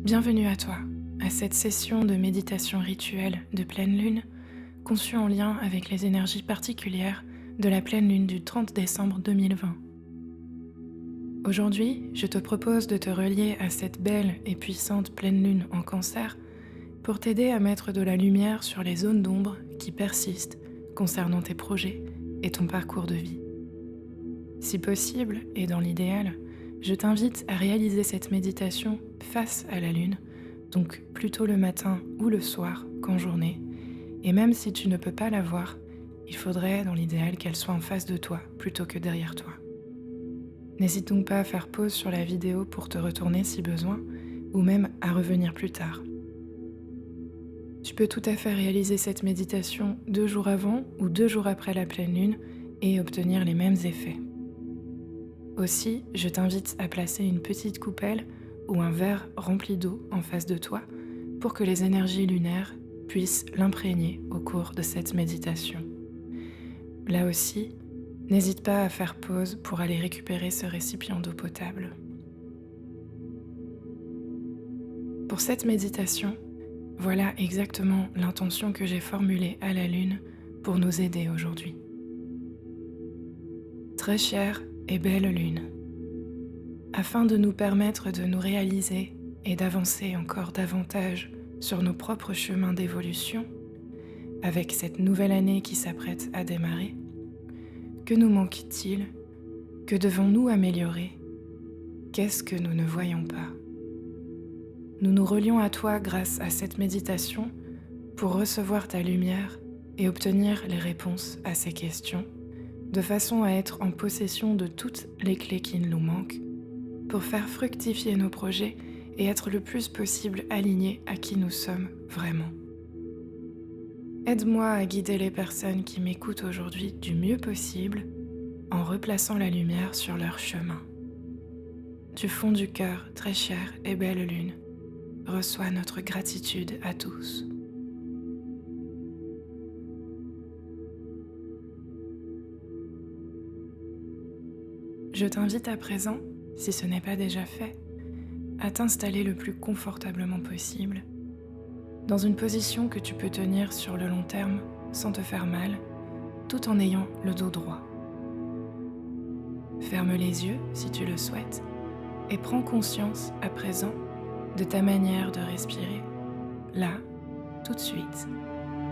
Bienvenue à toi, à cette session de méditation rituelle de pleine lune, conçue en lien avec les énergies particulières de la pleine lune du 30 décembre 2020. Aujourd'hui, je te propose de te relier à cette belle et puissante pleine lune en Cancer pour t'aider à mettre de la lumière sur les zones d'ombre qui persistent concernant tes projets et ton parcours de vie. Si possible, et dans l'idéal, je t'invite à réaliser cette méditation face à la lune, donc plutôt le matin ou le soir qu'en journée. Et même si tu ne peux pas la voir, il faudrait dans l'idéal qu'elle soit en face de toi plutôt que derrière toi. N'hésite donc pas à faire pause sur la vidéo pour te retourner si besoin, ou même à revenir plus tard. Tu peux tout à fait réaliser cette méditation 2 jours avant ou 2 jours après la pleine lune et obtenir les mêmes effets. Aussi, je t'invite à placer une petite coupelle ou un verre rempli d'eau en face de toi pour que les énergies lunaires puissent l'imprégner au cours de cette méditation. Là aussi, n'hésite pas à faire pause pour aller récupérer ce récipient d'eau potable. Pour cette méditation, voilà exactement l'intention que j'ai formulée à la lune pour nous aider aujourd'hui. Très chère et belle lune, afin de nous permettre de nous réaliser et d'avancer encore davantage sur nos propres chemins d'évolution, avec cette nouvelle année qui s'apprête à démarrer, que nous manque-t-il? Que devons-nous améliorer? Qu'est-ce que nous ne voyons pas? Nous nous relions à toi grâce à cette méditation pour recevoir ta lumière et obtenir les réponses à ces questions, de façon à être en possession de toutes les clés qui nous manquent, pour faire fructifier nos projets et être le plus possible alignés à qui nous sommes vraiment. Aide-moi à guider les personnes qui m'écoutent aujourd'hui du mieux possible en replaçant la lumière sur leur chemin. Du fond du cœur, très chère et belle lune, reçois notre gratitude à tous. Je t'invite à présent, si ce n'est pas déjà fait, à t'installer le plus confortablement possible, dans une position que tu peux tenir sur le long terme sans te faire mal, tout en ayant le dos droit. Ferme les yeux si tu le souhaites et prends conscience à présent de ta manière de respirer, là, tout de suite,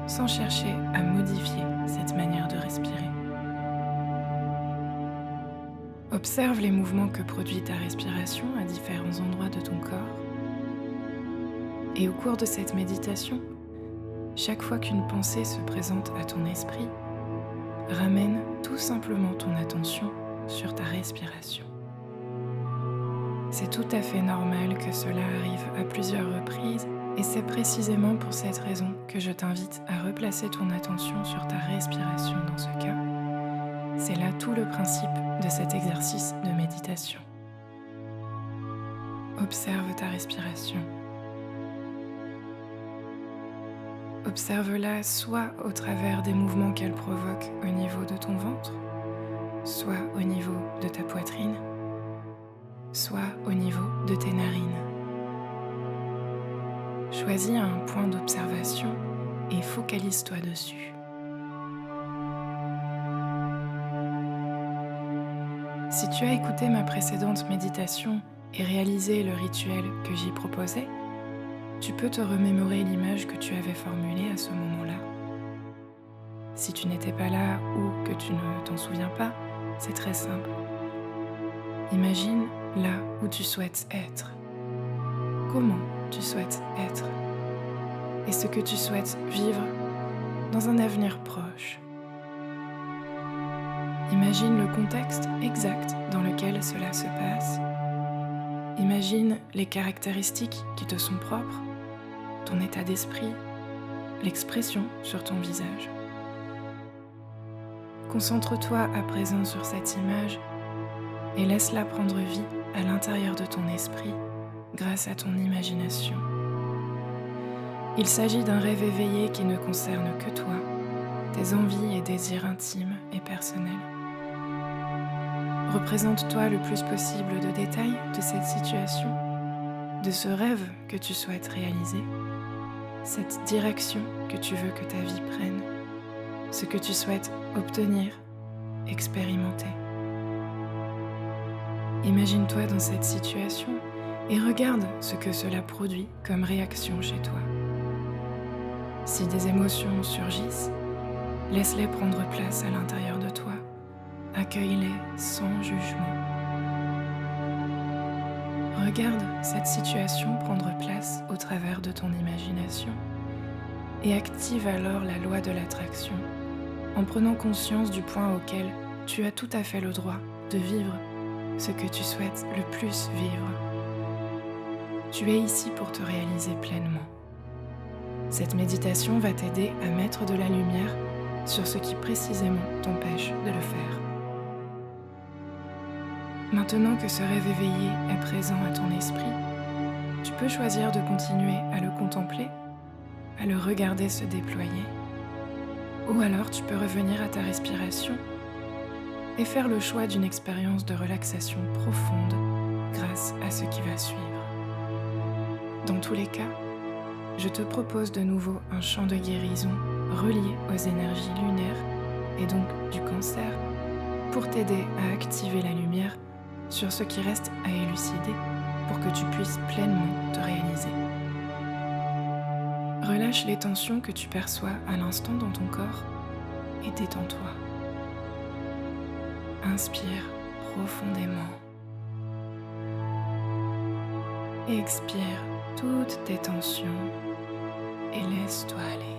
sans chercher à modifier cette manière de respirer. Observe les mouvements que produit ta respiration à différents endroits de ton corps. Et au cours de cette méditation, chaque fois qu'une pensée se présente à ton esprit, ramène tout simplement ton attention sur ta respiration. C'est tout à fait normal que cela arrive à plusieurs reprises et c'est précisément pour cette raison que je t'invite à replacer ton attention sur ta respiration dans ce cas. C'est là tout le principe de cet exercice de méditation. Observe ta respiration. Observe-la soit au travers des mouvements qu'elle provoque au niveau de ton ventre, soit au niveau de ta poitrine, soit au niveau de tes narines. Choisis un point d'observation et focalise-toi dessus. Si tu as écouté ma précédente méditation et réalisé le rituel que j'y proposais, tu peux te remémorer l'image que tu avais formulée à ce moment-là. Si tu n'étais pas là ou que tu ne t'en souviens pas, c'est très simple. Imagine là où tu souhaites être. Comment tu souhaites être? Et ce que tu souhaites vivre dans un avenir proche. Imagine le contexte exact dans lequel cela se passe. Imagine les caractéristiques qui te sont propres, ton état d'esprit, l'expression sur ton visage. Concentre-toi à présent sur cette image et laisse-la prendre vie à l'intérieur de ton esprit grâce à ton imagination. Il s'agit d'un rêve éveillé qui ne concerne que toi, tes envies et désirs intimes et personnels. Représente-toi le plus possible de détails de cette situation, de ce rêve que tu souhaites réaliser, cette direction que tu veux que ta vie prenne, ce que tu souhaites obtenir, expérimenter. Imagine-toi dans cette situation et regarde ce que cela produit comme réaction chez toi. Si des émotions surgissent, laisse-les prendre place à l'intérieur de toi. Accueille-les sans jugement. Regarde cette situation prendre place au travers de ton imagination et active alors la loi de l'attraction en prenant conscience du point auquel tu as tout à fait le droit de vivre ce que tu souhaites le plus vivre. Tu es ici pour te réaliser pleinement. Cette méditation va t'aider à mettre de la lumière sur ce qui précisément t'empêche de le faire. Maintenant que ce rêve éveillé est présent à ton esprit, tu peux choisir de continuer à le contempler, à le regarder se déployer, ou alors tu peux revenir à ta respiration et faire le choix d'une expérience de relaxation profonde grâce à ce qui va suivre. Dans tous les cas, je te propose de nouveau un chant de guérison relié aux énergies lunaires et donc du Cancer pour t'aider à activer la lumière sur ce qui reste à élucider pour que tu puisses pleinement te réaliser. Relâche les tensions que tu perçois à l'instant dans ton corps et détends-toi. Inspire profondément. Expire toutes tes tensions et laisse-toi aller.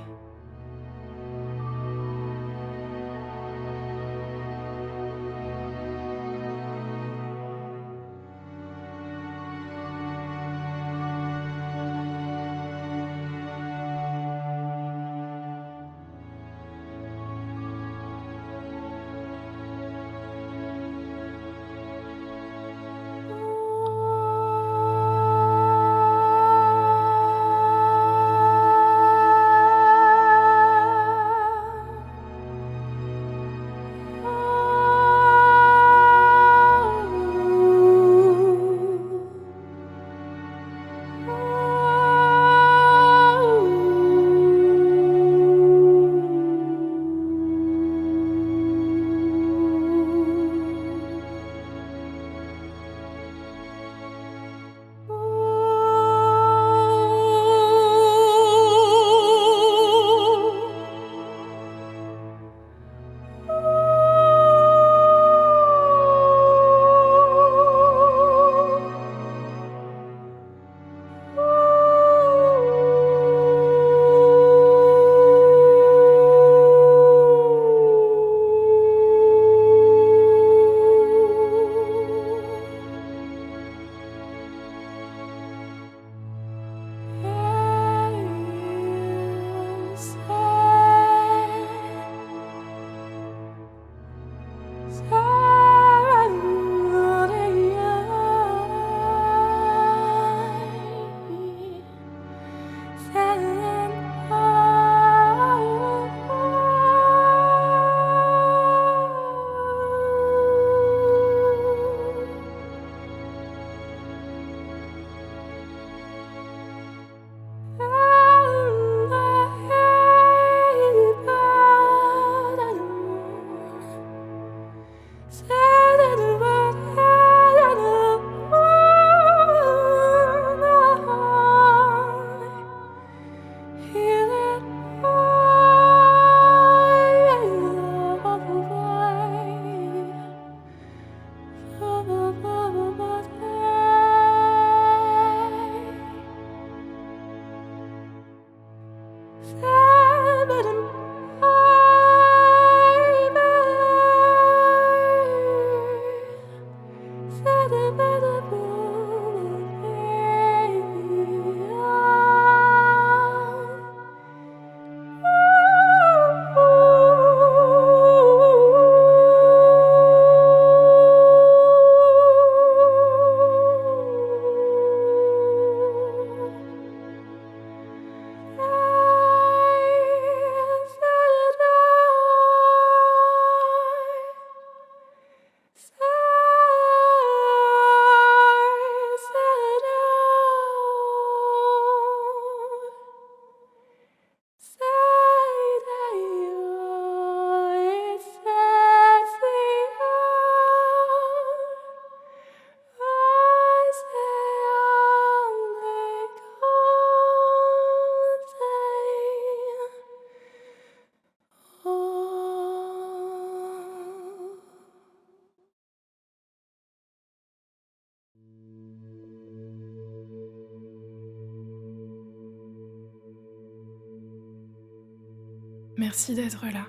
Merci d'être là,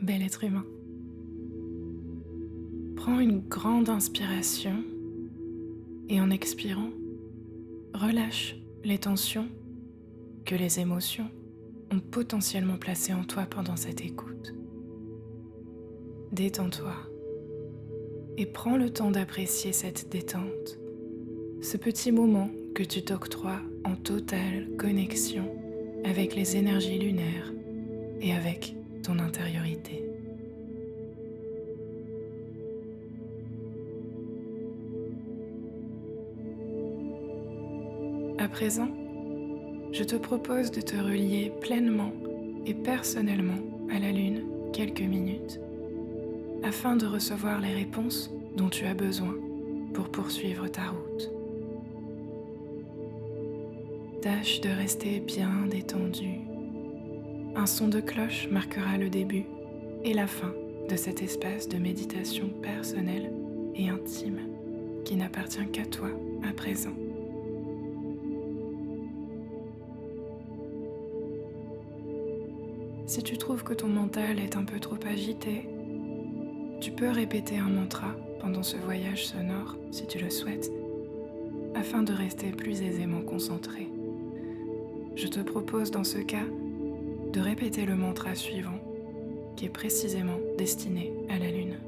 bel être humain. Prends une grande inspiration et en expirant, relâche les tensions que les émotions ont potentiellement placées en toi pendant cette écoute. Détends-toi et prends le temps d'apprécier cette détente, ce petit moment que tu t'octroies en totale connexion avec les énergies lunaires et avec ton intériorité. À présent, je te propose de te relier pleinement et personnellement à la Lune quelques minutes afin de recevoir les réponses dont tu as besoin pour poursuivre ta route. Tâche de rester bien détendu. Un son de cloche marquera le début et la fin de cet espace de méditation personnelle et intime qui n'appartient qu'à toi à présent. Si tu trouves que ton mental est un peu trop agité, tu peux répéter un mantra pendant ce voyage sonore si tu le souhaites, afin de rester plus aisément concentré. Je te propose dans ce cas de répéter le mantra suivant, qui est précisément destiné à la Lune.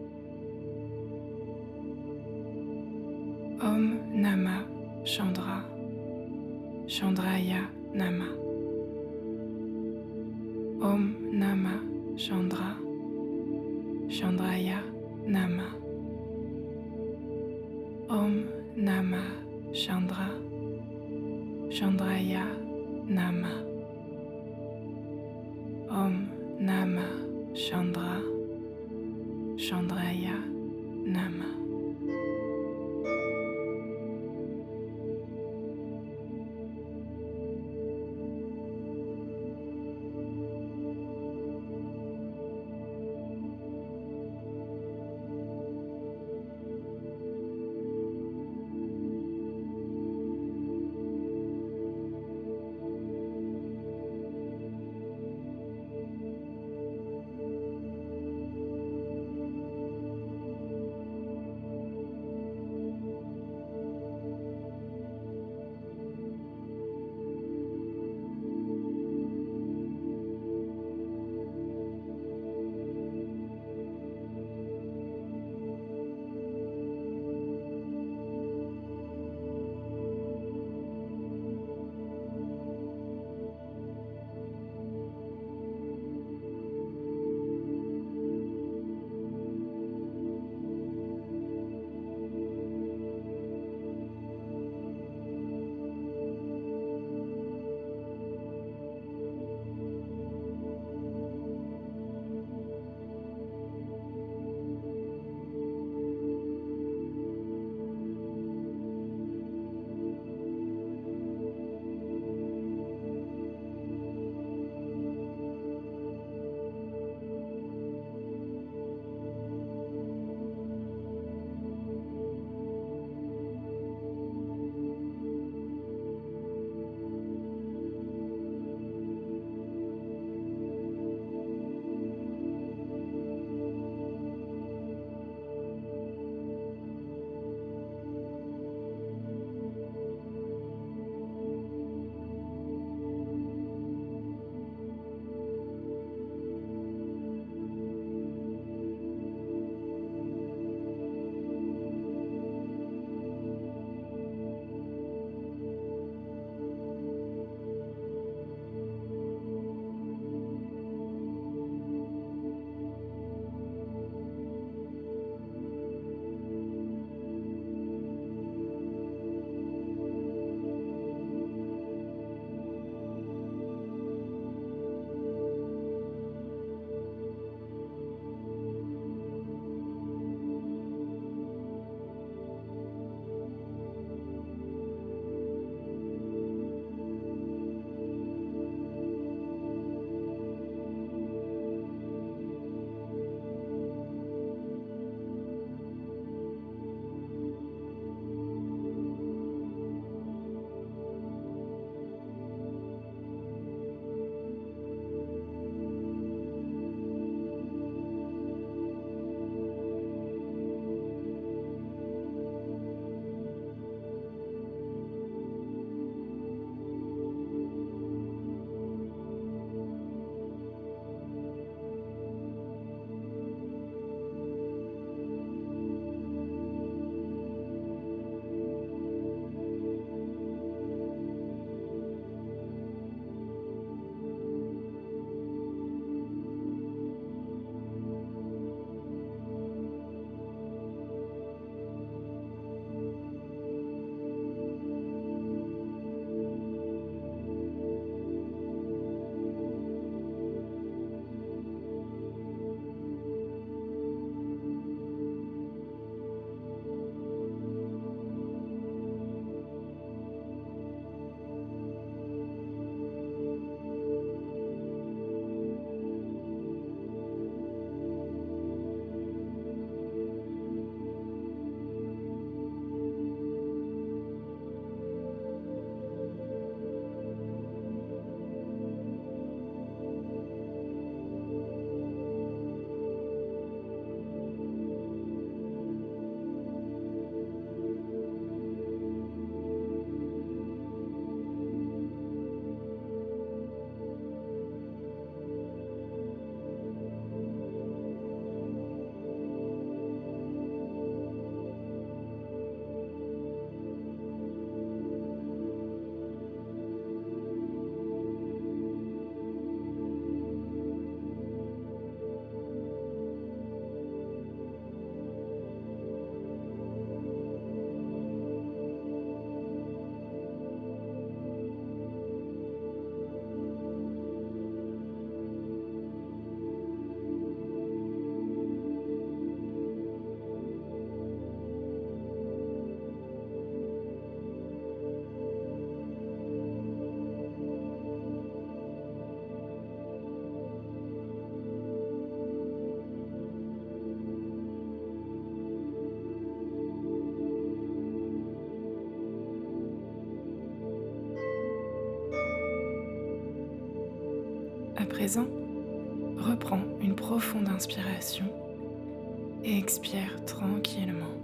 Om Nama Chandra, Chandraya Nama. Om Nama Chandra, Chandraya Nama. Om Nama Chandra, Chandraya Nama. Om Nama Chandra, Chandraya Nama. À présent, reprends une profonde inspiration et expire tranquillement.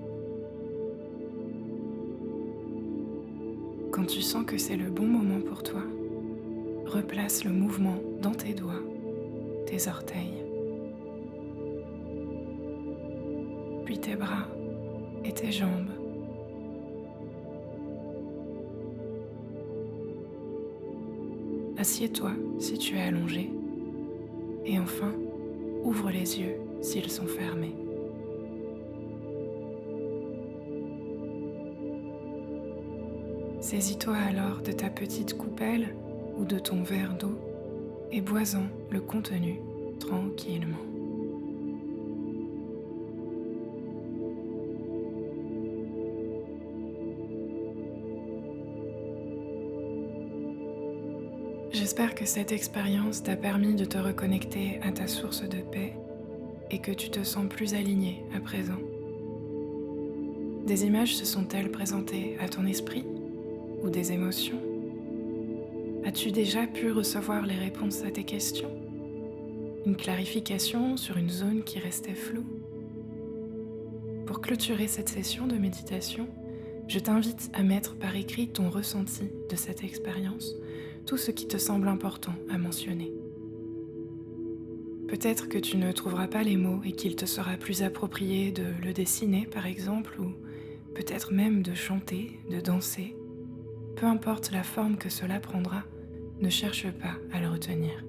Quand tu sens que c'est le bon moment pour toi, replace le mouvement dans tes doigts, tes orteils, puis tes bras et tes jambes. Assieds-toi si tu es allongé et enfin, ouvre les yeux s'ils sont fermés. Saisis-toi alors de ta petite coupelle ou de ton verre d'eau et bois-en le contenu tranquillement. J'espère que cette expérience t'a permis de te reconnecter à ta source de paix et que tu te sens plus aligné à présent. Des images se sont-elles présentées à ton esprit ou des émotions? As-tu déjà pu recevoir les réponses à tes questions? Une clarification sur une zone qui restait floue? Pour clôturer cette session de méditation, je t'invite à mettre par écrit ton ressenti de cette expérience, tout ce qui te semble important à mentionner. Peut-être que tu ne trouveras pas les mots et qu'il te sera plus approprié de le dessiner par exemple, ou peut-être même de chanter, de danser. Peu importe la forme que cela prendra, ne cherche pas à le retenir.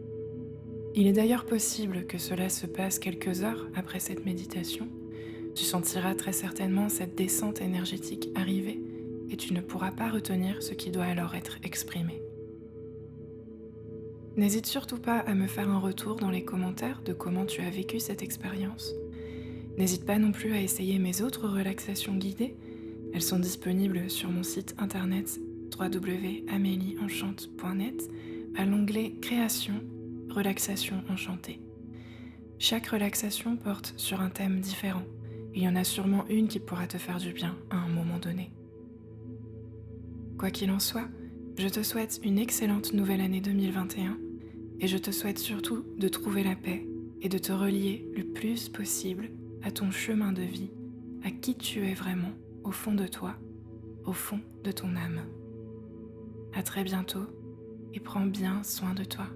Il est d'ailleurs possible que cela se passe quelques heures après cette méditation. Tu sentiras très certainement cette descente énergétique arriver et tu ne pourras pas retenir ce qui doit alors être exprimé. N'hésite surtout pas à me faire un retour dans les commentaires de comment tu as vécu cette expérience. N'hésite pas non plus à essayer mes autres relaxations guidées. Elles sont disponibles sur mon site internet www.amelieenchante.net à l'onglet Création, Relaxation enchantée. Chaque relaxation porte sur un thème différent. Il y en a sûrement une qui pourra te faire du bien à un moment donné. Quoi qu'il en soit, je te souhaite une excellente nouvelle année 2021 et je te souhaite surtout de trouver la paix et de te relier le plus possible à ton chemin de vie, à qui tu es vraiment au fond de toi, au fond de ton âme. À très bientôt et prends bien soin de toi.